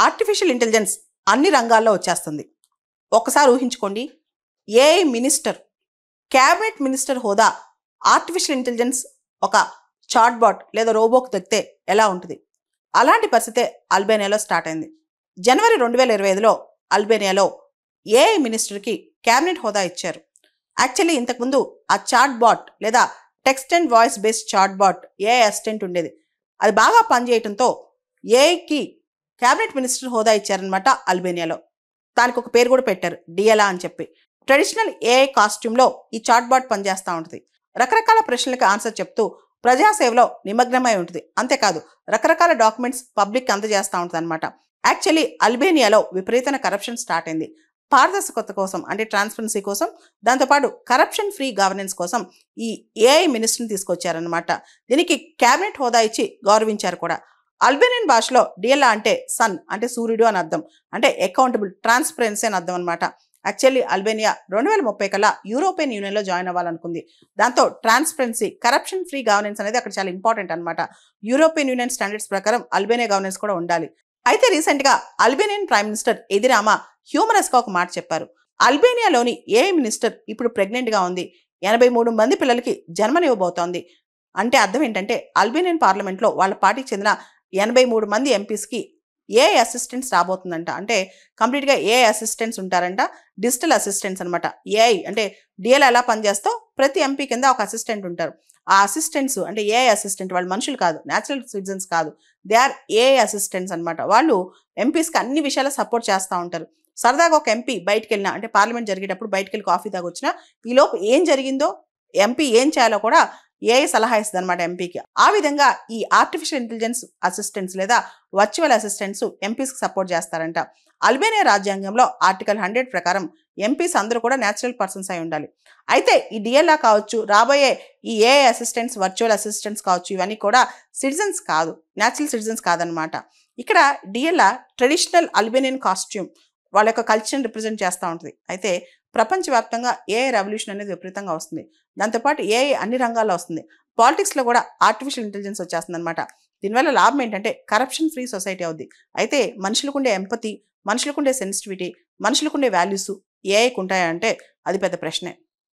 Artificial intelligence అన్ని రంగాల్లో వచ్చేస్తుంది. ఒక్కసారి ఊహించుకోండి, ఏఐ మినిస్టర్, క్యాబినెట్ మినిస్టర్ హోదా ఆర్టిఫిషియల్ ఇంటెలిజెన్స్ ఒక చాట్బాట్ లేదా రోబోకు తెస్తే ఎలా ఉంటుంది? అలాంటి పరిస్థితే అల్బేనియాలో స్టార్ట్ అయింది. జనవరి 2025లో అల్బేనియాలో ఏఐ మినిస్టర్కి క్యాబినెట్ హోదా ఇచ్చారు. యాక్చువల్లీ ఇంతకుముందు ఆ చాట్బాట్ లేదా text and voice based chatbot AI assistant ఉండేది. అది బాగా పనిచేయటంతో ఏఐకి క్యాబినెట్ మినిస్టర్ హోదా ఇచ్చారనమాట అల్బేనియాలో. దానికి ఒక పేరు కూడా పెట్టారు, డియలా అని చెప్పి. ట్రెడిషనల్ ఏఐ కాస్ట్యూమ్లో ఈ చాట్బాట్ పనిచేస్తూ ఉంటుంది. రకరకాల ప్రశ్నలకు ఆన్సర్ చెప్తూ ప్రజాసేవలో నిమగ్నమై ఉంటుంది. అంతేకాదు రకరకాల డాక్యుమెంట్స్ పబ్లిక్ అందజేస్తూ ఉంటుంది అనమాట. యాక్చువల్లీ అల్బేనియాలో విపరీతమైన కరప్షన్ స్టార్ట్ అయింది. పారదర్శకత కోసం అంటే ట్రాన్స్పరెన్సీ కోసం, దాంతోపాటు కరప్షన్ ఫ్రీ గవర్నెన్స్ కోసం ఈ ఏఐ మినిస్టర్ని తీసుకొచ్చారనమాట. దీనికి క్యాబినెట్ హోదా ఇచ్చి గౌరవించారు కూడా. అల్బేనియన్ భాషలో డియలా అంటే సన్ అంటే సూర్యుడు అని అర్థం, అంటే అకౌంటబుల్, ట్రాన్స్పరెన్సీ అని అర్థం అనమాట. యాక్చువల్లీ అల్బేనియా 2030 కల్లా యూరోపియన్ యూనియన్లో జాయిన్ అవ్వాలనుకుంది. దాంతో ట్రాన్స్పరెన్సీ, కరప్షన్ ఫ్రీ గవర్నెన్స్ అనేది అక్కడ చాలా ఇంపార్టెంట్ అనమాట. యూరోపియన్ యూనియన్ స్టాండర్డ్స్ ప్రకారం అల్బేనియా గవర్నెన్స్ కూడా ఉండాలి. అయితే రీసెంట్గా అల్బేనియన్ ప్రైమ్ మినిస్టర్ ఎదిరామా హ్యూమరస్గా ఒక మాట చెప్పారు. అల్బేనియాలోని ఏఐ మినిస్టర్ ఇప్పుడు ప్రెగ్నెంట్గా ఉంది, 83 మంది పిల్లలకి జన్మనివ్వబోతోంది. అంటే అర్థం ఏంటంటే అల్బేనియన్ పార్లమెంట్లో వాళ్ళ పార్టీకి చెందిన 83 మంది ఎంపీస్కి ఏఐ అసిస్టెంట్స్ రాబోతుందంట. అంటే కంప్లీట్గా ఏఐ అసిస్టెంట్స్ ఉంటారంట, డిజిటల్ అసిస్టెంట్స్ అనమాట. ఏఐ అంటే డిఎల్ ఎలా పనిచేస్తో ప్రతి ఎంపీ కింద ఒక అసిస్టెంట్ ఉంటారు. ఆ అసిస్టెంట్స్ అంటే ఏఐ అసిస్టెంట్ వాళ్ళు మనుషులు కాదు, న్యాచురల్ సిటిజన్స్ కాదు, దే ఆర్ ఏఐ అసిస్టెంట్స్ అనమాట. వాళ్ళు ఎంపీస్కి అన్ని విషయాలు సపోర్ట్ చేస్తూ ఉంటారు. సరదాగా ఒక ఎంపీ బయటికి వెళ్ళినా, అంటే పార్లమెంట్ జరిగేటప్పుడు బయటికి వెళ్ళి కాఫీ తాగొచ్చినా ఈలోపు ఏం జరిగిందో, ఎంపీ ఏం చేయాలో కూడా ఏఐ సలహా ఇస్తుంది అనమాట ఎంపీకి. ఆ విధంగా ఈ ఆర్టిఫిషియల్ ఇంటెలిజెన్స్ అసిస్టెంట్స్ లేదా వర్చువల్ అసిస్టెంట్స్ ఎంపీస్కి సపోర్ట్ చేస్తారంట. అల్బేనియా రాజ్యాంగంలో ఆర్టికల్ 100 ప్రకారం ఎంపీస్ అందరూ కూడా న్యాచురల్ పర్సన్స్ అయి ఉండాలి. అయితే ఈ డిఎల్ఆ కావచ్చు, రాబోయే ఈ ఏఐ అసిస్టెంట్స్, వర్చువల్ అసిస్టెంట్స్ కావచ్చు, ఇవన్నీ కూడా సిటిజన్స్ కాదు, న్యాచురల్ సిటిజన్స్ కాదనమాట. ఇక్కడ డిఎల్ఆ ట్రెడిషనల్ అల్బేనియన్ కాస్ట్యూమ్ వాళ్ళ యొక్క కల్చర్ని రిప్రజెంట్ చేస్తూ ఉంటుంది. అయితే ప్రపంచవ్యాప్తంగా ఏఐ రెవల్యూషన్ అనేది విపరీతంగా వస్తుంది. దాంతోపాటు ఏఐ అన్ని రంగాల్లో వస్తుంది. పాలిటిక్స్లో కూడా ఆర్టిఫిషియల్ ఇంటెలిజెన్స్ వచ్చేస్తుంది అనమాట. దీనివల్ల లాభం ఏంటంటే కరప్షన్ ఫ్రీ సొసైటీ అవుద్ది. అయితే మనుషులకుండే ఎంపతి, మనుషులకుండే సెన్సిటివిటీ, మనుషులకుండే వాల్యూస్ ఏఐకి ఉంటాయా అంటే అది పెద్ద ప్రశ్నే.